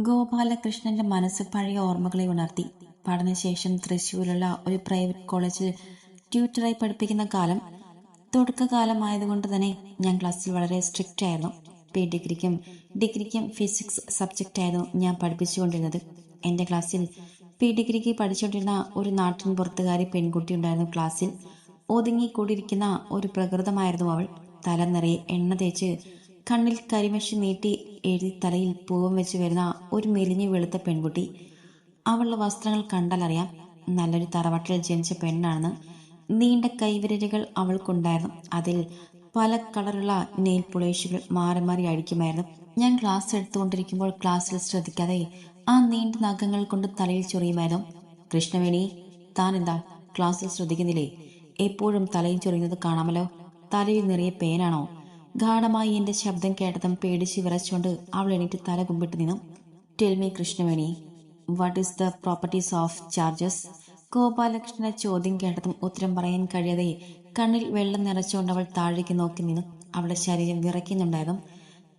ഗോപാലകൃഷ്ണന്റെ മനസ്സ് പഴയ ഓർമ്മകളെ ഉണർത്തി. പഠനശേഷം തൃശ്ശൂരുള്ള ഒരു പ്രൈവറ്റ് കോളേജിൽ ട്യൂട്ടറായി പഠിപ്പിക്കുന്ന കാലം. തുടക്കകാലമായതുകൊണ്ട് തന്നെ ഞാൻ ക്ലാസ്സിൽ വളരെ സ്ട്രിക്റ്റ് ആയിരുന്നു. ഡിഗ്രിക്കും ഫിസിക്സ് സബ്ജക്റ്റ് ആയിരുന്നു ഞാൻ പഠിപ്പിച്ചുകൊണ്ടിരുന്നത്. എൻ്റെ ക്ലാസ്സിൽ ഡിഗ്രിക്ക് പഠിച്ചുകൊണ്ടിരുന്ന ഒരു നാട്ടിൻ പുറത്തുകാരി പെൺകുട്ടി ഉണ്ടായിരുന്നു. ക്ലാസ്സിൽ ഒതുങ്ങിക്കൂടിയിരിക്കുന്ന ഒരു പ്രകൃതമായിരുന്നു അവൾ. തല നിറയെ എണ്ണ തേച്ച് കണ്ണിൽ കരിമഷി നീട്ടി എഴുതി തലയിൽ പൂവം വെച്ച് വരുന്ന ഒരു മെലിഞ്ഞു വെളുത്ത പെൺകുട്ടി. അവളുടെ വസ്ത്രങ്ങൾ കണ്ടാലറിയാം നല്ലൊരു തറവാട്ടിൽ ജനിച്ച പെണ്ണാണെന്ന്. നീണ്ട കൈവിരലുകൾ അവൾക്കുണ്ടായിരുന്നു. അതിൽ പല കളറുള്ള നെയിൽ പോളിഷുകൾ മാറി മാറി അടിക്കുമായിരുന്നു. ഞാൻ ക്ലാസ് എടുത്തുകൊണ്ടിരിക്കുമ്പോൾ ക്ലാസ്സിൽ ശ്രദ്ധിക്കാതെ ആ നീണ്ട നഖങ്ങൾ കൊണ്ട് തലയിൽ ചൊറിയുമായിരുന്നു. കൃഷ്ണവേണി, താൻ എന്താ ക്ലാസ്സിൽ ശ്രദ്ധിക്കുന്നില്ലേ? എപ്പോഴും തലയിൽ ചൊറിയുന്നത് കാണാമല്ലോ. തലയിൽ നിറയെ പേനാണോ? ഗാഠമായി എന്റെ ശബ്ദം കേട്ടതും പേടിച്ച് വിറച്ചുകൊണ്ട് അവൾ എണീറ്റ് തല കുമ്പിട്ട് നിന്നു. Tell me Krishnaveni, what is the properties of charges? ഗോപാലകൃഷ്ണന്റെ ചോദ്യം കേട്ടതും ഉത്തരം പറയാൻ കഴിയാതെ കണ്ണിൽ വെള്ളം നിറച്ചുകൊണ്ട് അവൾ താഴേക്ക് നോക്കി നിന്നു. അവളുടെ ശരീരം വിറയ്ക്കുന്നുണ്ടായിരുന്നു.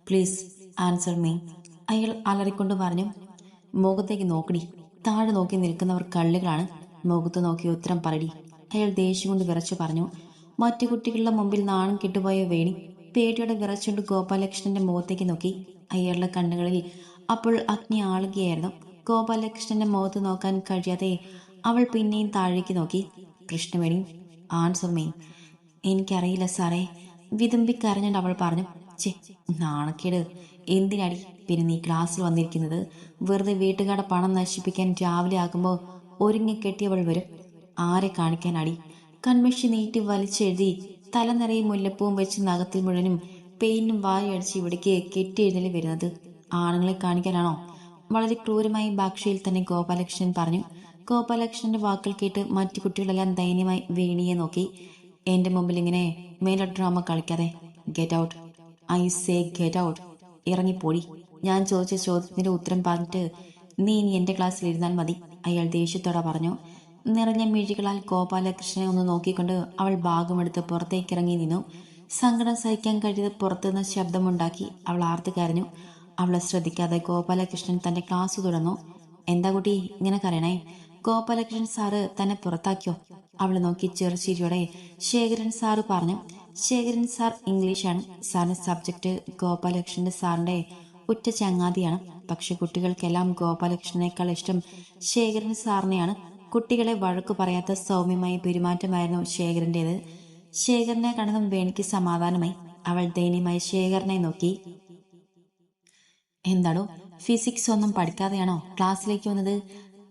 പ്ലീസ് ആൻസർ മീ, അയാൾ അലറിക്കൊണ്ട് പറഞ്ഞു. മുഖത്തേക്ക് നോക്കടി. താഴെ നോക്കി നിൽക്കുന്നവർ കള്ളികളാണ്. മുഖത്ത് നോക്കി ഉത്തരം പറടി, അയാൾ ദേഷ്യം കൊണ്ട് വിറച്ചു പറഞ്ഞു. മറ്റു കുട്ടികളുടെ മുമ്പിൽ നാണം കെട്ടുപോയ വേണി പേടിയോടെ വിറച്ചുകൊണ്ട് ഗോപാലകൃഷ്ണന്റെ മുഖത്തേക്ക് നോക്കി. അയാളുടെ കണ്ണുകളിൽ അപ്പോൾ അഗ്നി ആളുകയായിരുന്നു. ഗോപാലകൃഷ്ണന്റെ മുഖത്ത് നോക്കാൻ കഴിയാതെ അവൾ പിന്നെയും താഴേക്ക് നോക്കി. Krishnaveni, answer me. എനിക്കറിയില്ല സാറേ, വിതുമ്പിക്കരഞ്ഞുകൊണ്ട് അവൾ പറഞ്ഞു. ചെ, നാണക്കേട്. എന്തിനടി പിന്നെ നീ ക്ലാസ്സിൽ വന്നിരിക്കുന്നത്? വെറുതെ വീട്ടുകാരുടെ പണം നശിപ്പിക്കാൻ രാവിലെ ആകുമ്പോൾ ഒരുങ്ങിക്കെട്ടിയവൾ വരും. ആരെ കാണിക്കാൻ അടി? കൺമഷി നീട്ടി വലിച്ചെഴുതി തല നിറയെ മുല്ലപ്പൂവും വെച്ച് നഖത്തിൽ മുഴുവനും പെയിന്റും വായടിച്ച് ഇവിടേക്ക് കെട്ടിയെഴുന്നള്ളി വരുന്നത് ആണുങ്ങളെ കാണിക്കാനാണോ? വളരെ ക്രൂരമായ ഭാഷയിൽ തന്നെ ഗോപാലകൃഷ്ണൻ പറഞ്ഞു. ഗോപാലകൃഷ്ണന്റെ വാക്കുകൾ കേട്ട് മറ്റു കുട്ടികളെല്ലാം ദയനീയമായി വേണിയെ നോക്കി. എന്റെ മുമ്പിൽ ഇങ്ങനെ മേലോ ഡ്രാമ കളിക്കാതെ. Get out, I say get out. ഇറങ്ങിപ്പോടി. ഞാൻ ചോദിച്ച ചോദ്യത്തിന്റെ ഉത്തരം പറഞ്ഞിട്ട് നീ ഇനി എന്റെ ക്ലാസ്സിൽ ഇരുന്നാൽ മതി, അയാൾ ദേഷ്യത്തോടെ പറഞ്ഞു. നിറഞ്ഞ മിഴികളാൽ ഗോപാലകൃഷ്ണനെ ഒന്ന് നോക്കിക്കൊണ്ട് അവൾ ഭാഗമെടുത്ത് പുറത്തേക്കിറങ്ങി നിന്നു. സങ്കടം സഹിക്കാൻ കഴിയാതെ പുറത്തുനിന്ന് ശബ്ദമുണ്ടാക്കി അവൾ ആർത്തു കരഞ്ഞു. അവളെ ശ്രദ്ധിക്കാതെ ഗോപാലകൃഷ്ണൻ തന്റെ ക്ലാസ് തുടർന്നു. എന്താ കുട്ടി ഇങ്ങനെ കരയണേ? ഗോപാലകൃഷ്ണൻ സാറ് തന്നെ പുറത്താക്കിയോ? അവളെ നോക്കി ചെറുചിരിയോടെ ശേഖരൻ സാറ് പറഞ്ഞു. ശേഖരൻ സാർ ഇംഗ്ലീഷാണ് സാറിന്റെ സബ്ജക്ട്. ഗോപാലകൃഷ്ണന്റെ സാറിന്റെ ഉറ്റ ചങ്ങാതിയാണ്. പക്ഷെ കുട്ടികൾക്കെല്ലാം ഗോപാലകൃഷ്ണനേക്കാൾ ഇഷ്ടം ശേഖരൻ സാറിനെയാണ്. കുട്ടികളെ വഴക്കു പറയാത്ത സൗമ്യമായ പെരുമാറ്റമായിരുന്നു ശേഖരന്റേത്. ശേഖരനെ കണ്ടതും വേണിക്ക് സമാധാനമായി. അവൾ ദയനീയമായി ശേഖരനെ നോക്കി. എന്താണോ, ഫിസിക്സ് ഒന്നും പഠിക്കാതെയാണോ ക്ലാസ്സിലേക്ക് വന്നത്?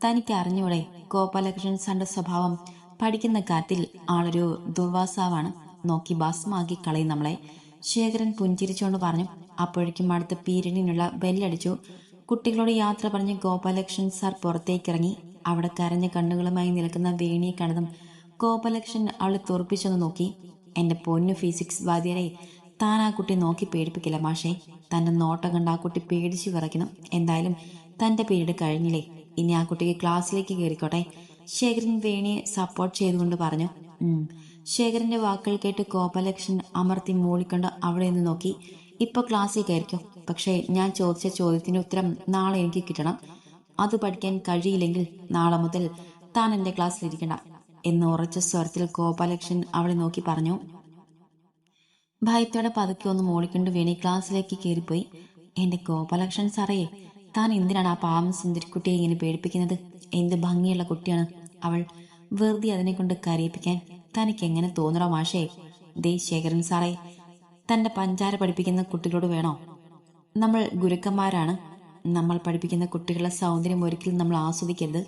തനിക്ക് അറിഞ്ഞൂടെ ഗോപാലകൃഷ്ണൻ സാറിന്റെ സ്വഭാവം? പഠിക്കുന്ന കാര്യത്തിൽ ആളൊരു ദുർവാസാവാണ്. നോക്കി ഭസ്മാക്കി കളയും നമ്മളെ. ശേഖരൻ പുഞ്ചിരിച്ചുകൊണ്ട് പറഞ്ഞു. അപ്പോഴേക്കും അടുത്ത പീരീഡിനുള്ള ബെല്ലടിച്ചു. കുട്ടികളോട് യാത്ര പറഞ്ഞ് ഗോപാലകൃഷ്ണൻ സാർ പുറത്തേക്കിറങ്ങി. അവിടെ കരഞ്ഞ കണ്ണുകളുമായി നിൽക്കുന്ന വേണിയെ കണ്ടതും ഗോപാലകൃഷ്ണൻ അവളെ തുറപ്പിച്ചൊന്ന് നോക്കി. എന്റെ പൊന്നു ഫിസിക്സ് വാദ്യരെ, താൻ ആ കുട്ടി നോക്കി പേടിപ്പിക്കില്ല മാഷേ. തന്റെ നോട്ടം കണ്ട് ആ കുട്ടി പേടിച്ചു വിറയ്ക്കണം. എന്തായാലും തന്റെ പീരീഡ് കഴിഞ്ഞില്ലേ, ഇനി ആ കുട്ടിക്ക് ക്ലാസ്സിലേക്ക് കയറിക്കോട്ടെ. ശേഖരൻ വേണിയെ സപ്പോർട്ട് ചെയ്തുകൊണ്ട് പറഞ്ഞു. ശേഖരന്റെ വാക്കുകൾ കേട്ട് ഗോപാലകൃഷ്ണൻ അമർത്തി മൂളിക്കൊണ്ട് അവിടെ നിന്ന് നോക്കി. ഇപ്പൊ ക്ലാസ്സിൽ കയറിക്കോ, പക്ഷേ ഞാൻ ചോദിച്ച ചോദ്യത്തിന്റെ ഉത്തരം നാളെ എനിക്ക് കിട്ടണം. അത് പഠിക്കാൻ കഴിയില്ലെങ്കിൽ നാളെ മുതൽ താൻ എന്റെ ക്ലാസ്സിലിരിക്കണ്ട എന്ന് ഉറച്ച സ്വരത്തിൽ ഗോപാലകൃഷ്ണൻ അവളെ നോക്കി പറഞ്ഞു. ഭയത്തോടെ പതുക്കെ ഒന്ന് മോളിക്കൊണ്ട് വേണി ക്ലാസ്സിലേക്ക് കയറിപ്പോയി. എന്റെ ഗോപാലകൃഷ്ണൻ സാറേ, താൻ എന്തിനാണ് ആ പാവം സുന്ദരിക്കുട്ടിയെ ഇങ്ങനെ പേടിപ്പിക്കുന്നത്? എന്ത് ഭംഗിയുള്ള കുട്ടിയാണ് അവൾ. വെറുതെ അതിനെ കൊണ്ട് കരയിപ്പിക്കാൻ തനിക്ക് എങ്ങനെ തോന്നണോ മാഷേ? ദേ ശേഖരൻ സാറേ, തന്റെ പഞ്ചാര പഠിപ്പിക്കുന്ന കുട്ടികളോട് വേണോ? നമ്മൾ ഗുരുക്കന്മാരാണ്. നമ്മൾ പഠിപ്പിക്കുന്ന കുട്ടികളുടെ സൗന്ദര്യം ഒരിക്കലും നമ്മൾ ആസ്വദിക്കരുത്.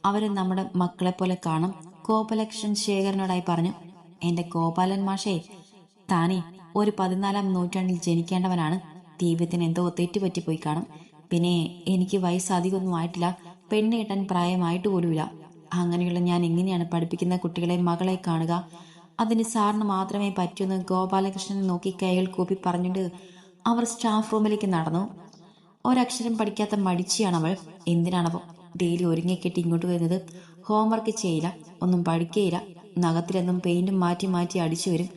അവരെ നമ്മുടെ മക്കളെ പോലെ കാണും. ഗോപാലകൃഷ്ണൻ ശേഖരനോടായി പറഞ്ഞു. എന്റെ ഗോപാലൻ മാഷേ, താനേ ഒരു 14-ാം നൂറ്റാണ്ടിൽ ജനിക്കേണ്ടവനാണ്. ദൈവത്തിന് എന്തോ തെറ്റുപറ്റിപ്പോയി കാണും. പിന്നെ എനിക്ക് വയസ്സ് അധികമൊന്നും ആയിട്ടില്ല. പെണ്ണ് കെട്ടാൻ പ്രായമായിട്ട് പോലുമില്ല. അങ്ങനെയുള്ള ഞാൻ എങ്ങനെയാണ് പഠിപ്പിക്കുന്ന കുട്ടികളെ മകളെ കാണുക? അതിന് സാറിന് മാത്രമേ പറ്റൂന്ന് ഗോപാലകൃഷ്ണനെ നോക്കി കൈകൾ കൂപ്പി പറഞ്ഞിട്ട് അവർ സ്റ്റാഫ് റൂമിലേക്ക് നടന്നു. ഒരക്ഷരം പഠിക്കാത്ത മടിച്ചിയാണവൾ. എന്തിനാണവോ ഡെയിലി ഒരുങ്ങിക്കെട്ടി ഇങ്ങോട്ട് വരുന്നത്? ഹോംവർക്ക് ചെയ്യില്ല, ഒന്നും പഠിക്കുകയില്ല. നഖത്തിലെന്നും പെയിന്റും മാറ്റി മാറ്റി അടിച്ചു വരും.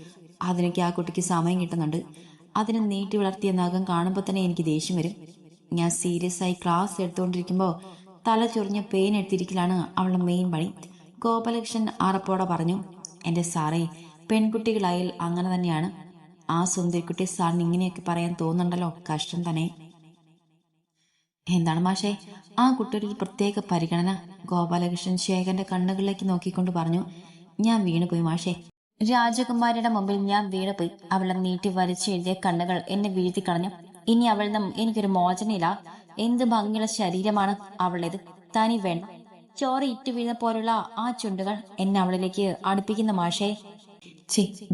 അതിനൊക്കെ ആ കുട്ടിക്ക് സമയം കിട്ടുന്നുണ്ട്. അതിന് നീട്ടി വളർത്തിയ നഖം കാണുമ്പോൾ തന്നെ എനിക്ക് ദേഷ്യം വരും. ഞാൻ സീരിയസ് ആയി ക്ലാസ് എടുത്തുകൊണ്ടിരിക്കുമ്പോൾ തല ചൊറിഞ്ഞ പെയിൻ എടുത്തിരിക്കലാണ് അവളുടെ മെയിൻ പണി. ഗോപാലകൃഷ്ണൻ അറപ്പോടെ പറഞ്ഞു. എൻ്റെ സാറേ, പെൺകുട്ടികളായാൽ അങ്ങനെ തന്നെയാണ്. ആ സുന്ദരിക്കുട്ടി സാറിന് ഇങ്ങനെയൊക്കെ പറയാൻ തോന്നുന്നുണ്ടല്ലോ, കഷ്ടം തന്നെ. എന്താണ് മാഷേ ആ കുട്ടിയുടെ ഒരു പ്രത്യേക പരിഗണന? ഗോപാലകൃഷ്ണൻ ശേഖരന്റെ കണ്ണുകളിലേക്ക് നോക്കിക്കൊണ്ട് പറഞ്ഞു. ഞാൻ വീണുപോയി മാഷേ. രാജകുമാരിയുടെ മുമ്പിൽ ഞാൻ വീണുപോയി. അവളെ നീട്ടി വലിച്ചെഴുതിയ കണ്ണുകൾ എന്നെ വീഴ്ത്തി കളഞ്ഞു. ഇനി അവളിൽ നിന്നും എനിക്കൊരു മോചനയില്ല. എന്ത് ഭംഗിയുള്ള ശരീരമാണ് അവളേത്. തനി വേണ്ട ചോര ഇറ്റു വീഴുന്ന പോലുള്ള ആ ചുണ്ടുകൾ എന്നെ അവളിലേക്ക് അടുപ്പിക്കുന്ന മാഷേ.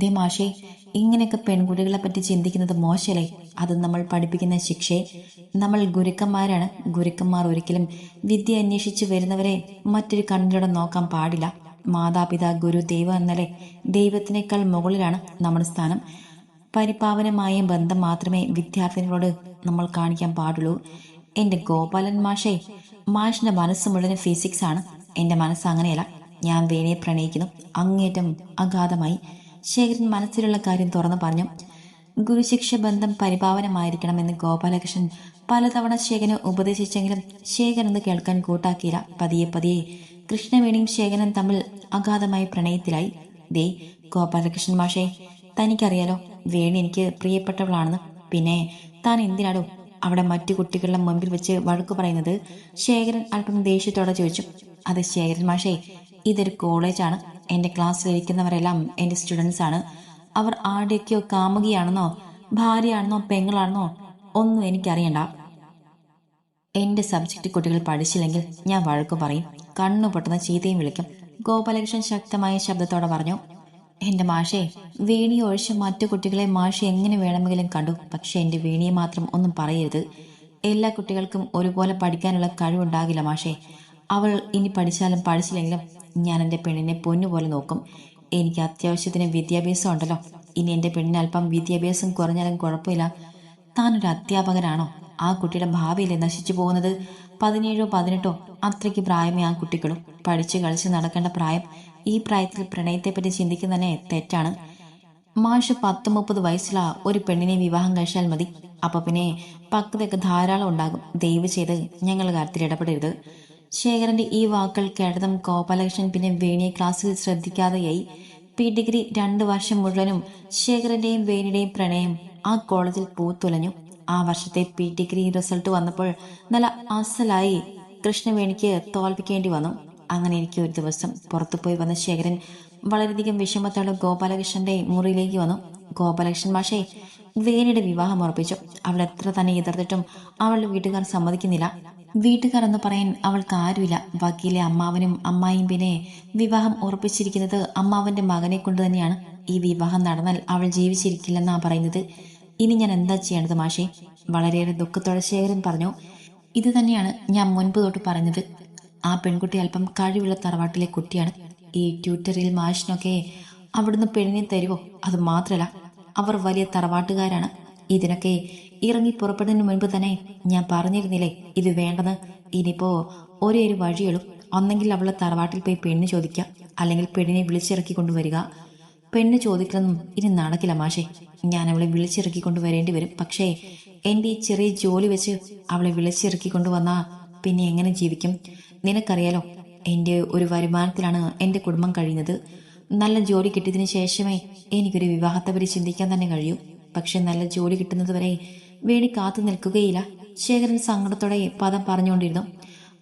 ദേ മാഷേ, ഇങ്ങനെയൊക്കെ പെൺകുട്ടികളെ പറ്റി ചിന്തിക്കുന്നത് മോശമല്ലേ? അത് നമ്മൾ പഠിപ്പിക്കുന്ന ശിക്ഷയെ. നമ്മൾ ഗുരുക്കന്മാരാണ്. ഗുരുക്കന്മാർ ഒരിക്കലും വിദ്യ അന്വേഷിച്ച് വരുന്നവരെ മറ്റൊരു കണ്ണിലൂടെ നോക്കാൻ പാടില്ല. മാതാപിതാ ഗുരു ദൈവം എന്നല്ലേ? ദൈവത്തിനേക്കാൾ മുകളിലാണ് നമ്മുടെ സ്ഥാനം. പരിപാവനമായ ബന്ധം മാത്രമേ വിദ്യാർത്ഥിനികളോട് നമ്മൾ കാണിക്കാൻ പാടുള്ളൂ. എൻ്റെ ഗോപാലൻ മാഷേ, മാഷിന്റെ മനസ്സ് മുഴുവൻ ഫിസിക്സ് ആണ്. എൻ്റെ മനസ്സ് അങ്ങനെയല്ല. ഞാൻ വേണയെ പ്രണയിക്കുന്നു, അങ്ങേറ്റം അഗാധമായി. ശേഖരൻ മനസ്സിലുള്ള കാര്യം തുറന്നു പറഞ്ഞു. ഗുരുശിക്ഷ ബന്ധം പരിപാവനമായിരിക്കണമെന്ന് ഗോപാലകൃഷ്ണൻ പലതവണ ശേഖരനെ ഉപദേശിച്ചെങ്കിലും ശേഖരൻ അത് കേൾക്കാൻ കൂട്ടാക്കിയില്ല. പതിയെ പതിയെ കൃഷ്ണവേണിയും ശേഖരൻ തമ്മിൽ അഗാധമായ പ്രണയത്തിലായി. ദേ ഗോപാലകൃഷ്ണൻ മാഷേ, തനിക്കറിയാലോ വേണി എനിക്ക് പ്രിയപ്പെട്ടവളാണെന്ന്. പിന്നെ താൻ എന്തിനാടോ അവിടെ മറ്റു കുട്ടികളുടെ മുമ്പിൽ വെച്ച് വഴക്കു പറയുന്നത്? ശേഖരൻ അല്പം ദേഷ്യത്തോടെ ചോദിച്ചു. അത് ശേഖരൻ മാഷേ, ഇതൊരു കോളേജാണ്. എൻ്റെ ക്ലാസ്സിലിരിക്കുന്നവരെല്ലാം എൻ്റെ സ്റ്റുഡൻസ് ആണ്. അവർ ആരുടെയൊക്കെയോ കാമുകിയാണെന്നോ ഭാര്യയാണെന്നോ പെങ്ങളാണെന്നോ ഒന്നും എനിക്കറിയണ്ട. എൻ്റെ സബ്ജക്റ്റ് കുട്ടികൾ പഠിച്ചില്ലെങ്കിൽ ഞാൻ വഴക്കു പറയും, കണ്ണു പൊട്ടുന്ന ചീത്തയും വിളിക്കും. ഗോപാലകൃഷ്ണൻ ശക്തമായ ശബ്ദത്തോടെ പറഞ്ഞു. എൻ്റെ മാഷേ, വേണിയെ ഒഴിച്ച് മറ്റു കുട്ടികളെ മാഷെ എങ്ങനെ വേണമെങ്കിലും കണ്ടു. പക്ഷെ എൻ്റെ വേണിയെ മാത്രം ഒന്നും പറയരുത്. എല്ലാ കുട്ടികൾക്കും ഒരുപോലെ പഠിക്കാനുള്ള കഴിവുണ്ടാകില്ല മാഷേ. അവൾ ഇനി പഠിച്ചാലും പഠിച്ചില്ലെങ്കിലും ഞാൻ എൻ്റെ പെണ്ണിനെ പൊന്നുപോലെ നോക്കും. എനിക്ക് അത്യാവശ്യത്തിന് വിദ്യാഭ്യാസം ഉണ്ടല്ലോ. ഇനി എൻ്റെ പെണ്ണിന് അല്പം വിദ്യാഭ്യാസം കുറഞ്ഞാലും കുഴപ്പമില്ല. താനൊരു അധ്യാപകനാണോ? ആ കുട്ടിയുടെ ഭാവിയിലെ നശിച്ചു പോകുന്നത്. 17 18 അത്രയ്ക്ക് പ്രായമേ ആ കുട്ടികളും. പഠിച്ച് കളിച്ച് നടക്കേണ്ട പ്രായം. ഈ പ്രായത്തിൽ പ്രണയത്തെപ്പറ്റി ചിന്തിക്കുന്ന തന്നെ തെറ്റാണ്. മാഷ് 10-30 വയസ്സിലാ ഒരു പെണ്ണിനെ വിവാഹം കഴിച്ചാൽ മതി. അപ്പൊ പിന്നെ പക്വതയൊക്കെ ധാരാളം ഉണ്ടാകും. ദയവ് ചെയ്ത് ഞങ്ങൾ കാര്യത്തിൽ ഇടപെടരുത്. ശേഖരന്റെ ഈ വാക്കുകൾ കേട്ടതും ഗോപാലകൃഷ്ണൻ പിന്നെ വേണിയെ ക്ലാസ്സിൽ ശ്രദ്ധിക്കാതെയായി. ഡിഗ്രി 2 വർഷം മുഴുവനും ശേഖരന്റെയും വേണിയുടെയും പ്രണയം ആ കോളേജിൽ പൂത്തുലഞ്ഞു. ആ വർഷത്തെ ഡിഗ്രി റിസൾട്ട് വന്നപ്പോൾ നല്ല അസലായി കൃഷ്ണവേണിക്ക് തോൽപ്പിക്കേണ്ടി വന്നു. അങ്ങനെ ഇരിക്കെ ഒരു ദിവസം പുറത്തുപോയി വന്ന ശേഖരൻ വളരെയധികം വിഷമത്തോടെ ഗോപാലകൃഷ്ണന്റെ മുറിയിലേക്ക് വന്നു. ഗോപാലകൃഷ്ണൻ മാഷേ, വേണിയുടെ വിവാഹം ഉറപ്പിച്ചു. അവൾ എത്ര തന്നെ എതിർത്തിട്ടും അവളുടെ വീട്ടുകാർ സമ്മതിക്കുന്നില്ല. വീട്ടുകാർ എന്ന് പറയാൻ അവൾക്ക് ആരുമില്ല. വക്കീലെ അമ്മാവനും അമ്മായിയും പിന്നെ വിവാഹം ഉറപ്പിച്ചിരിക്കുന്നത് അമ്മാവന്റെ മകനെ കൊണ്ട് തന്നെയാണ്. ഈ വിവാഹം നടന്നാൽ അവൾ ജീവിച്ചിരിക്കില്ലെന്നാ പറയുന്നത്. ഇനി ഞാൻ എന്താ ചെയ്യേണ്ടത് മാഷേ? വളരെയേറെ ദുഃഖത്തോടെ ശേഖരൻ പറഞ്ഞു. ഇത് തന്നെയാണ് ഞാൻ മുൻപ് തൊട്ട് പറഞ്ഞത്. ആ പെൺകുട്ടി അല്പം കഴിവുള്ള തറവാട്ടിലെ കുട്ടിയാണ്. ഈ ട്യൂട്ടറിൽ മാഷിനൊക്കെ അവിടുന്ന് പെണ്ണിനെ തരുവോ? അത് മാത്രല്ല, അവർ വലിയ തറവാട്ടുകാരാണ്. ഇതിനൊക്കെ ഇറങ്ങി പുറപ്പെടുന്നതിന് മുൻപ് തന്നെ ഞാൻ പറഞ്ഞിരുന്നില്ലേ ഇത് വേണ്ടെന്ന്. ഇനിയിപ്പോ ഒരേ ഒരു വഴിയുള്ളൂ. ഒന്നെങ്കിൽ അവളെ തറവാട്ടിൽ പോയി പെണ്ണ് ചോദിക്കുക, അല്ലെങ്കിൽ പെണ്ണിനെ വിളിച്ചിറക്കി കൊണ്ടുവരിക. പെണ്ണ് ചോദിക്കലൊന്നും ഇനി നടക്കില്ല മാഷേ. ഞാൻ അവളെ വിളിച്ചിറക്കി കൊണ്ടുവരേണ്ടി വരും. പക്ഷേ എൻ്റെ ഈ ചെറിയ ജോലി വെച്ച് അവളെ വിളിച്ചിറക്കി കൊണ്ടുവന്നാ പിന്നെ എങ്ങനെ ജീവിക്കും? നിനക്കറിയാലോ, എൻ്റെ ഒരു വരുമാനത്തിലാണ് എൻ്റെ കുടുംബം കഴിയുന്നത്. നല്ല ജോലി കിട്ടിയതിന് ശേഷമേ എനിക്കൊരു വിവാഹത്തെപ്പറ്റി ചിന്തിക്കാൻ തന്നെ കഴിയൂ. പക്ഷെ നല്ല ജോലി കിട്ടുന്നത് വരെ വേണി കാത്തു നിൽക്കുകയില്ല. ശേഖരൻ സങ്കടത്തോടെ പദം പറഞ്ഞുകൊണ്ടിരുന്നു.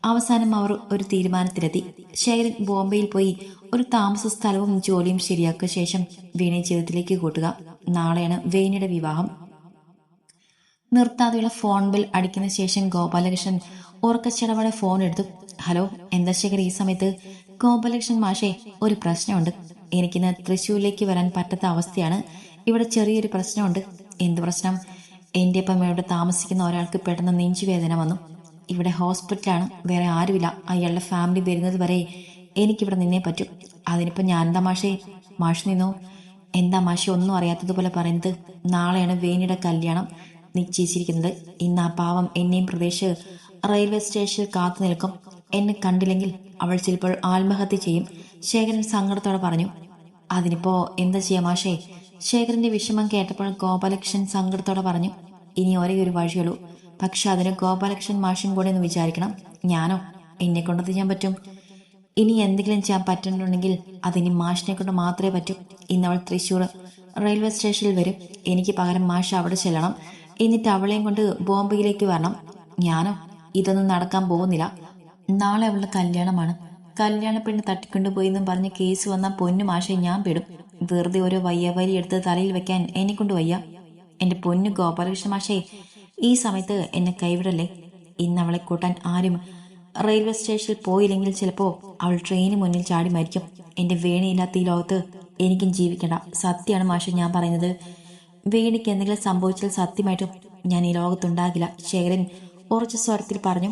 അവസാനം അവർ ഒരു തീരുമാനത്തിലെത്തി. ശേഖരൻ ബോംബെയിൽ പോയി ഒരു താമസ സ്ഥലവും ജോലിയും ശരിയാക്കിയ ശേഷം വേണിയെ ജീവിതത്തിലേക്ക് കൂട്ടുക. നാളെയാണ് വേണിയുടെ വിവാഹം. നിർത്താതെയുള്ള ഫോൺ ബിൽ അടിക്കുന്ന ശേഷം ഗോപാലകൃഷ്ണൻ ഉറക്കച്ചടവോടെ ഫോൺ എടുത്തു. ഹലോ, എന്താ ശേഖർ ഈ സമയത്ത്? ഗോപാലകൃഷ്ണൻ മാഷേ, ഒരു പ്രശ്നമുണ്ട്. എനിക്കിന്ന് തൃശ്ശൂരിലേക്ക് വരാൻ പറ്റാത്ത അവസ്ഥയാണ്. ഇവിടെ ചെറിയൊരു പ്രശ്നമുണ്ട്. എന്ത് പ്രശ്നം? എൻ്റെ ഒപ്പം ഇവിടെ താമസിക്കുന്ന ഒരാൾക്ക് പെട്ടെന്ന് നെഞ്ചുവേദന വന്നു. ഇവിടെ ഹോസ്പിറ്റലാണ്, വേറെ ആരുമില്ല. അയാളുടെ ഫാമിലി വരുന്നത് വരെ എനിക്കിവിടെ നിന്നേ പറ്റൂ. അതിനിപ്പോൾ ഞാൻ എന്താ മാഷേ? മാഷ് നിന്നോ? എന്താ മാഷെ ഒന്നും അറിയാത്തതുപോലെ പറയുന്നത്? നാളെയാണ് വേണിയുടെ കല്യാണം നിശ്ചയിച്ചിരിക്കുന്നത്. ഇന്ന് ആ പാവം എന്നെയും പ്രദേശ് റെയിൽവേ സ്റ്റേഷനിൽ കാത്തു നിൽക്കും. എന്നെ കണ്ടില്ലെങ്കിൽ അവൾ ചിലപ്പോൾ ആത്മഹത്യ ചെയ്യും. ശേഖരൻ സങ്കടത്തോടെ പറഞ്ഞു. അതിനിപ്പോ എന്താ ചെയ്യാ മാഷേ? ശേഖരന്റെ വിഷമം കേട്ടപ്പോൾ ഗോപാലകൃഷ്ണൻ സങ്കടത്തോടെ പറഞ്ഞു. ഇനി ഒരേ ഒരു വഴിയുള്ളൂ. പക്ഷെ അതിന് ഗോപാലകൃഷ്ണൻ മാഷും കൂടെ ഒന്ന് വിചാരിക്കണം. ഞാനോ? എന്നെ കൊണ്ടത് ചെയ്യാൻ പറ്റും. ഇനി എന്തെങ്കിലും ചെയ്യാൻ പറ്റുന്നുണ്ടെങ്കിൽ അതിനി മാഷിനെ കൊണ്ട് മാത്രമേ പറ്റൂ. ഇന്നവൾ തൃശ്ശൂർ റെയിൽവേ സ്റ്റേഷനിൽ വരും. എനിക്ക് പകരം മാഷ് അവിടെ ചെല്ലണം. എന്നിട്ട് അവളെയും കൊണ്ട് ബോംബെയിലേക്ക് വരണം. ഞാനോ? ഇതൊന്നും നടക്കാൻ പോകുന്നില്ല. നാളെ അവളുടെ കല്യാണമാണ്. കല്യാണ പെണ്ണ് തട്ടിക്കൊണ്ടുപോയി എന്നും പറഞ്ഞ് കേസ് വന്നാൽ പൊന്നു മാഷെ ഞാൻ പെടും. വെറുതെ ഓരോ വയ്യവരി എടുത്ത് തലയിൽ വെക്കാൻ എന്നെ കൊണ്ട് വയ്യ. എന്റെ പൊന്നു ഗോപാലകൃഷ്ണ മാഷേ, ഈ സമയത്ത് എന്നെ കൈവിടല്ലേ. ഇന്ന് അവളെ കൂട്ടാൻ ആരും റെയിൽവേ സ്റ്റേഷനിൽ പോയില്ലെങ്കിൽ ചിലപ്പോ അവൾ ട്രെയിന് മുന്നിൽ ചാടി മരിക്കും. എന്റെ വേണിയില്ലാത്ത ഈ ലോകത്ത് എനിക്കും ജീവിക്കണ്ട. സത്യമാണ് മാഷെ ഞാൻ പറയുന്നത്. വേണിക്ക് എന്തെങ്കിലും സംഭവിച്ചാൽ സത്യമായിട്ടും ഞാൻ ഈ ലോകത്തുണ്ടാകില്ല, ശേഖരൻ ഉറച്ച സ്വരത്തിൽ പറഞ്ഞു.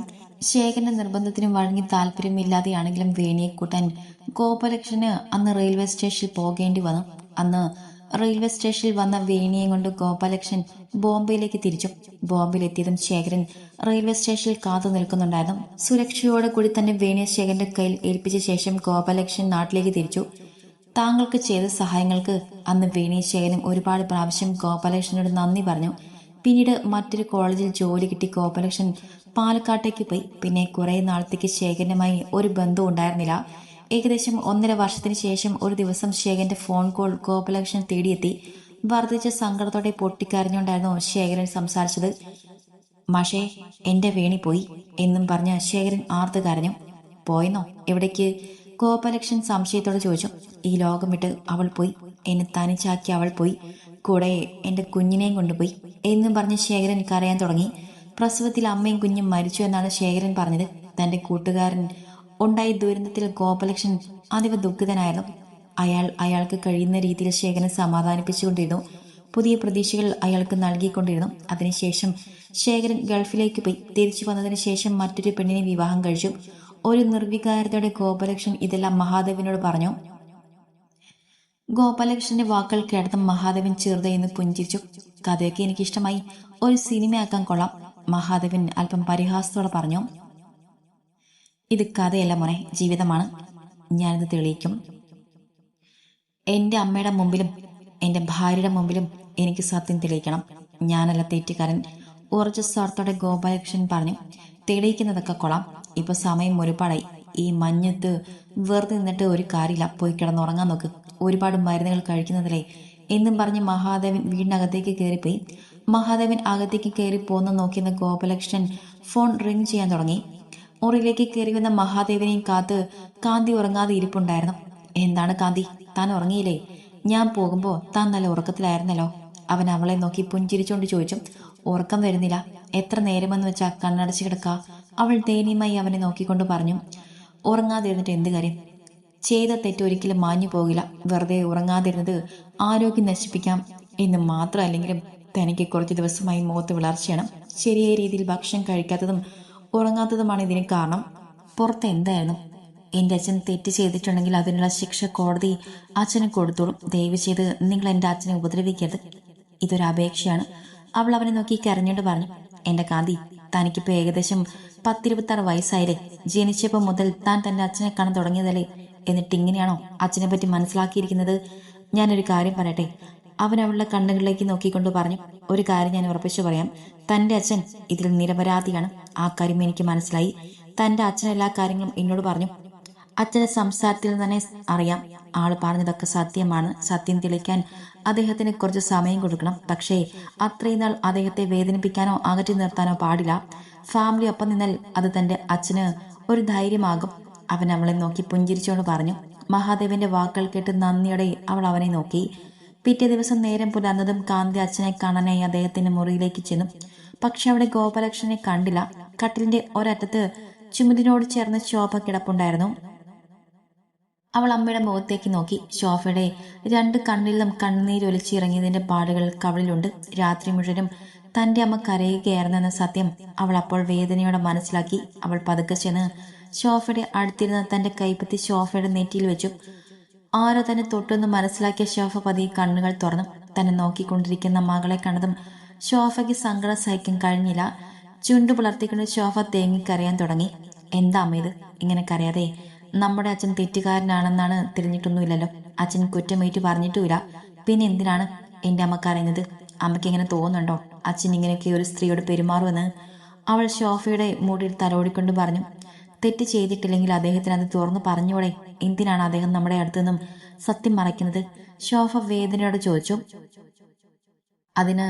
ശേഖരന്റെ നിർബന്ധത്തിനും വഴങ്ങി താല്പര്യമില്ലാതെയാണെങ്കിലും വേണിയെ കൂട്ടാൻ ഗോപാലകൃഷ്ണന് അന്ന് റെയിൽവേ സ്റ്റേഷനിൽ പോകേണ്ടി വന്നു. അന്ന് റെയിൽവേ സ്റ്റേഷനിൽ വന്ന വേണിയെ കൊണ്ട് ഗോപാലകൃഷ്ണൻ ബോംബെയിലേക്ക് തിരിച്ചു. ബോംബെയിലെത്തിയതും ശേഖരൻ റെയിൽവേ സ്റ്റേഷനിൽ കാത്തു നിൽക്കുന്നുണ്ടായിരുന്നു. സുരക്ഷയോടെ കൂടി തന്നെ വേണിയെ ശേഖരന്റെ കയ്യിൽ ഏൽപ്പിച്ച ശേഷം ഗോപാലകൃഷ്ണൻ നാട്ടിലേക്ക് തിരിച്ചു. താങ്കൾക്ക് ചെയ്ത സഹായങ്ങൾക്ക് അന്ന് വേണി ശേഖരൻ ഒരുപാട് പ്രാവശ്യം ഗോപാലകൃഷ്ണനോട് നന്ദി പറഞ്ഞു. പിന്നീട് മറ്റൊരു കോളേജിൽ ജോലി കിട്ടി ഗോപാലകൃഷ്ണൻ പാലക്കാട്ടേക്ക് പോയി. പിന്നെ കുറെ നാളത്തേക്ക് ശേഖരനുമായി ഒരു ബന്ധവും ഉണ്ടായിരുന്നില്ല. ഏകദേശം 1.5 വർഷത്തിന് ശേഷം ഒരു ദിവസം ശേഖരന്റെ ഫോൺ കോൾ ഗോപാലകൃഷ്ണൻ തേടിയെത്തി. വർദ്ധിച്ച സങ്കടത്തോടെ പൊട്ടിക്കരഞ്ഞുകൊണ്ടായിരുന്നു ശേഖരൻ സംസാരിച്ചത്. മാഷേ, എന്റെ വേണി പോയി എന്നും പറഞ്ഞ് ശേഖരൻ ആർത്ത് കരഞ്ഞു. പോയെന്നോ? എവിടേക്ക്? ഗോപാലകൃഷ്ണൻ സംശയത്തോടെ ചോദിച്ചു. ഈ ലോകം വിട്ട് അവൾ പോയി. എന്നെ തനിച്ചാക്കി അവൾ പോയി. കൂടെ എന്റെ കുഞ്ഞിനെയും കൊണ്ടുപോയി എന്നും പറഞ്ഞ് ശേഖരൻ കരയാൻ തുടങ്ങി. പ്രസവത്തിൽ അമ്മയും കുഞ്ഞും മരിച്ചു എന്നാണ് ശേഖരൻ പറഞ്ഞത്. തന്റെ കൂട്ടുകാരൻ ഉണ്ടായ ദുരന്തത്തിൽ ഗോപാലകൃഷ്ണൻ അതീവ ദുഃഖിതനായിരുന്നു. അയാൾക്ക് കഴിയുന്ന രീതിയിൽ ശേഖരനെ സമാധാനിപ്പിച്ചുകൊണ്ടിരുന്നു. പുതിയ പ്രതീക്ഷകൾ അയാൾക്ക് നൽകിക്കൊണ്ടിരുന്നു. അതിനുശേഷം ശേഖരൻ ഗൾഫിലേക്ക് പോയി. തിരിച്ചു വന്നതിന് ശേഷം മറ്റൊരു പെണ്ണിനെ വിവാഹം കഴിച്ചു. ഒരു നിർവികാരതയോടെ ഗോപാലകൃഷ്ണൻ ഇതെല്ലാം മഹാദേവനോട് പറഞ്ഞു. ഗോപാലകൃഷ്ണന്റെ വാക്കുകൾ കേട്ടതും മഹാദേവൻ ചെറുതായിന്ന് പുഞ്ചിരിച്ചു. കഥയൊക്കെ എനിക്കിഷ്ടമായി. ഒരു സിനിമയാക്കാൻ കൊള്ളാം. മഹാദേവൻ അല്പം പരിഹാസത്തോടെ പറഞ്ഞു. ഇത് കഥയല്ല മോനെ, ജീവിതമാണ്. ഞാനിത് തെളിയിക്കും. എന്റെ അമ്മയുടെ മുമ്പിലും എന്റെ ഭാര്യയുടെ മുമ്പിലും എനിക്ക് സത്യം തെളിയിക്കണം. ഞാനല്ല തെറ്റുകാരൻ. ഉറച്ച സ്വരത്തോടെ ഗോപാലകൃഷ്ണൻ പറഞ്ഞു. തെളിയിക്കുന്നതൊക്കെ കൊള്ളാം. ഇപ്പൊ സമയം ഒരുപാടായി. ഈ മഞ്ഞത്ത് വെറുതെ നിന്നിട്ട് ഒരു കാര്യമില്ല. പോയി കിടന്നുറങ്ങാൻ നോക്ക്. ഒരുപാട് മരുന്നുകൾ കഴിക്കുന്നതല്ലേ എന്നും പറഞ്ഞ് മഹാദേവൻ വീടിനകത്തേക്ക് കയറിപ്പോയി. മഹാദേവൻ അകത്തേക്ക് കയറി പോന്ന് നോക്കിയെന്ന ഗോപാലകൃഷ്ണൻ ഫോൺ റിംഗ് ചെയ്യാൻ തുടങ്ങി. മുറിയിലേക്ക് കയറി വന്ന മഹാദേവനെയും കാത്ത് കാന്തി ഉറങ്ങാതെ ഇരിപ്പുണ്ടായിരുന്നു. എന്താണ് കാന്തി, താൻ ഉറങ്ങിയില്ലേ? ഞാൻ പോകുമ്പോ താൻ നല്ല ഉറക്കത്തിലായിരുന്നല്ലോ. അവൻ അവളെ നോക്കി പുഞ്ചിരിച്ചോണ്ട് ചോദിച്ചു. ഉറക്കം വരുന്നില്ല. എത്ര നേരമെന്ന് വെച്ചാ കണ്ണടച്ചു കിടക്ക? അവൾ ദയനീയമായി അവനെ നോക്കിക്കൊണ്ട് പറഞ്ഞു. ഉറങ്ങാതിരുന്നിട്ട് എന്ത് കാര്യം? ചെയ്ത തെറ്റ് ഒരിക്കലും മാഞ്ഞു പോകില്ല. വെറുതെ ഉറങ്ങാതിരുന്നത് ആരോഗ്യം നശിപ്പിക്കാം എന്ന് മാത്രമല്ലെങ്കിലും തനിക്ക് കുറച്ച് ദിവസമായി മുഖത്ത് വിളർച്ചയാണ്. ശരിയായ രീതിയിൽ ഭക്ഷണം കഴിക്കാത്തതും ഉറങ്ങാത്തതുമാണ് ഇതിന് കാരണം. പുറത്ത് എന്തായിരുന്നു? എന്റെ അച്ഛൻ തെറ്റ് ചെയ്തിട്ടുണ്ടെങ്കിൽ അതിനുള്ള ശിക്ഷ കോടതി അച്ഛന് കൊടുത്തോളും. ദയവ് ചെയ്ത് നിങ്ങൾ എന്റെ അച്ഛനെ ഉപദ്രവിക്കരുത്. ഇതൊരു അപേക്ഷയാണ്. അവൾ അവനെ നോക്കി കരഞ്ഞുകൊണ്ട് പറഞ്ഞു. എന്റെ കാന്തി, തനിക്കിപ്പോ ഏകദേശം 10-26 വയസ്സായില്ലേ? ജനിച്ചപ്പോ മുതൽ താൻ തന്റെ അച്ഛനെ കാണാൻ തുടങ്ങിയതല്ലേ? എന്നിട്ട് ഇങ്ങനെയാണോ അച്ഛനെ പറ്റി മനസ്സിലാക്കിയിരിക്കുന്നത്? ഞാനൊരു കാര്യം പറയട്ടെ. അവൻ അവളുടെ കണ്ണുകളിലേക്ക് നോക്കിക്കൊണ്ട് പറഞ്ഞു. ഒരു കാര്യം ഞാൻ ഉറപ്പിച്ചു പറയാം. തന്റെ അച്ഛൻ ഇതിൽ നിരപരാധിയാണ്. ആ കാര്യം എനിക്ക് മനസ്സിലായി. തന്റെ അച്ഛൻ എല്ലാ കാര്യങ്ങളും എന്നോട് പറഞ്ഞു. അച്ഛന്റെ സംസാരത്തിൽ തന്നെ അറിയാം ആള് പറഞ്ഞതൊക്കെ സത്യമാണ്. സത്യം തെളിയിക്കാൻ അദ്ദേഹത്തിന് കുറച്ച് സമയം കൊടുക്കണം. പക്ഷേ അത്രയും നാൾ അദ്ദേഹത്തെ വേദനിപ്പിക്കാനോ അകറ്റി നിർത്താനോ പാടില്ല. ഫാമിലി ഒപ്പം നിന്നാൽ അത് തന്റെ അച്ഛന് ഒരു ധൈര്യമാകും. അവൻ അവളെ നോക്കി പുഞ്ചിരിച്ചുകൊണ്ട് പറഞ്ഞു. മഹാദേവന്റെ വാക്കുകൾ കേട്ട് നന്ദിയോടെ അവൾ അവനെ നോക്കി. പിറ്റേ ദിവസം നേരം പുലർന്നതും കാന്തി അച്ഛനെ കാണാനായി അദ്ദേഹത്തിന്റെ മുറിയിലേക്ക് ചെന്നു. പക്ഷെ അവിടെ ഗോപാലകൃഷ്ണനെ കണ്ടില്ല. കട്ടിലിന്റെ ഒരറ്റത്ത് ചുമരിനോട് ചേർന്ന് ശോഭ കിടപ്പുണ്ടായിരുന്നു. അവൾ അമ്മയുടെ മുഖത്തേക്ക് നോക്കി. ശോഭയുടെ 2 കണ്ണിലും കണ്ണുനീരൊലിച്ചിറങ്ങിയതിന്റെ പാടുകൾ കവളിലുണ്ട്. രാത്രി മുഴുവനും തന്റെ അമ്മ കരയുകയായിരുന്നെന്ന സത്യം അവൾ അപ്പോൾ വേദനയോടെ മനസ്സിലാക്കി. അവൾ പതുക്കെ ചെന്ന് ശോഭയുടെ അടുത്തിരുന്ന് തന്റെ കൈപ്പത്തി ശോഭയുടെ നെറ്റിയിൽ വെച്ചു. ആരോ തന്നെ തൊട്ടെന്ന് മനസ്സിലാക്കിയ ശോഭ പതിയെ കണ്ണുകൾ തുറന്നു. തന്നെ നോക്കിക്കൊണ്ടിരിക്കുന്ന മകളെ കണ്ടതും ശോഭയ്ക്ക് സങ്കടം സഹിക്കാൻ കഴിഞ്ഞില്ല. ചുണ്ടു പുലർത്തിക്കൊണ്ട് ശോഭ തേങ്ങിക്കരയാൻ തുടങ്ങി. എന്താ അമ്മ ഇത്? ഇങ്ങനെ കരയാതെ. നമ്മുടെ അച്ഛൻ തെറ്റുകാരനാണെന്നാണ് തിരിഞ്ഞിട്ടൊന്നുമില്ലല്ലോ. അച്ഛൻ കുറ്റമേറ്റു പറഞ്ഞിട്ടുമില്ല. പിന്നെ എന്തിനാണ് എന്റെ അമ്മ കരയുന്നത്? അമ്മയ്ക്ക് ഇങ്ങനെ തോന്നുന്നുണ്ടോ അച്ഛൻ ഇങ്ങനെയൊക്കെ ഒരു സ്ത്രീയോട് പെരുമാറുമെന്ന്? അവൾ ഷോഫയുടെ മൂടിയിൽ തലോടിക്കൊണ്ട് പറഞ്ഞു. തെറ്റ് ചെയ്തിട്ടില്ലെങ്കിൽ അദ്ദേഹത്തിന് അത് തുറന്നു പറഞ്ഞൂടെ? എന്തിനാണ് അദ്ദേഹം നമ്മുടെ അടുത്തു നിന്നും സത്യം മറയ്ക്കുന്നത്? ഷോഫ വേദനയോടെ ചോദിച്ചു. അതിന്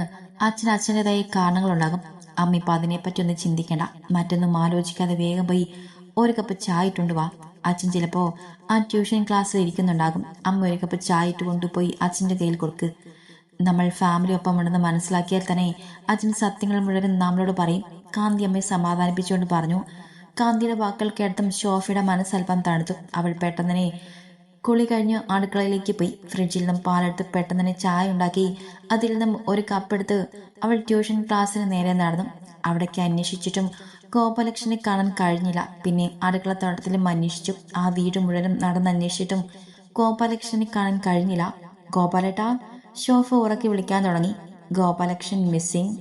അച്ഛൻ്റെതായ കാരണങ്ങളുണ്ടാകും. അമ്മ ഇപ്പം അതിനെപ്പറ്റി ഒന്നും ചിന്തിക്കേണ്ട. മറ്റൊന്നും ആലോചിക്കാതെ വേഗം പോയി ഒരു കപ്പ് ചായ ഇട്ടുണ്ട് വാ. അച്ഛൻ ചിലപ്പോൾ ആ ട്യൂഷൻ ക്ലാസ്സിൽ ഇരിക്കുന്നുണ്ടാകും. അമ്മ ഒരു കപ്പ് ചായ ഇട്ട് കൊണ്ടുപോയി അച്ഛൻ്റെ കയ്യിൽ കൊടുക്ക്. നമ്മൾ ഫാമിലി ഒപ്പം ഉണ്ടെന്ന് മനസ്സിലാക്കിയാൽ തന്നെ അച്ഛൻ സത്യങ്ങൾ മുഴുവൻ നമ്മളോട് പറയും. കാന്തി അമ്മയെ സമാധാനിപ്പിച്ചുകൊണ്ട് പറഞ്ഞു. കാന്തിയുടെ വാക്കുകൾ കേട്ടതും ഷോഫയുടെ മനസ്സൽപ്പം തണുത്തു. അവൾ പെട്ടെന്നെ കുളി കഴിഞ്ഞ് അടുക്കളയിലേക്ക് പോയി. ഫ്രിഡ്ജിൽ നിന്നും പാലെടുത്ത് പെട്ടെന്ന് ചായ ഉണ്ടാക്കി അതിൽ നിന്നും ഒരു കപ്പെടുത്ത് അവൾ ട്യൂഷൻ ക്ലാസ്സിന് നേരെ നടന്നു. അവിടേക്ക് അന്വേഷിച്ചിട്ടും ഗോപാലകൃഷ്ണനെ കാണാൻ കഴിഞ്ഞില്ല. പിന്നെ അടുക്കളത്തോട്ടത്തിലും അന്വേഷിച്ചു. ആ വീട് മുഴുവനും നടന്നന്വേഷിച്ചിട്ടും ഗോപാലകൃഷ്ണനെ കാണാൻ കഴിഞ്ഞില്ല. ഗോപാലേട്ടാ, ഷോഫ് ഉറക്കി വിളിക്കാൻ തുടങ്ങി. ഗോപാലകൃഷ്ണൻ മിസ്സിംഗ്.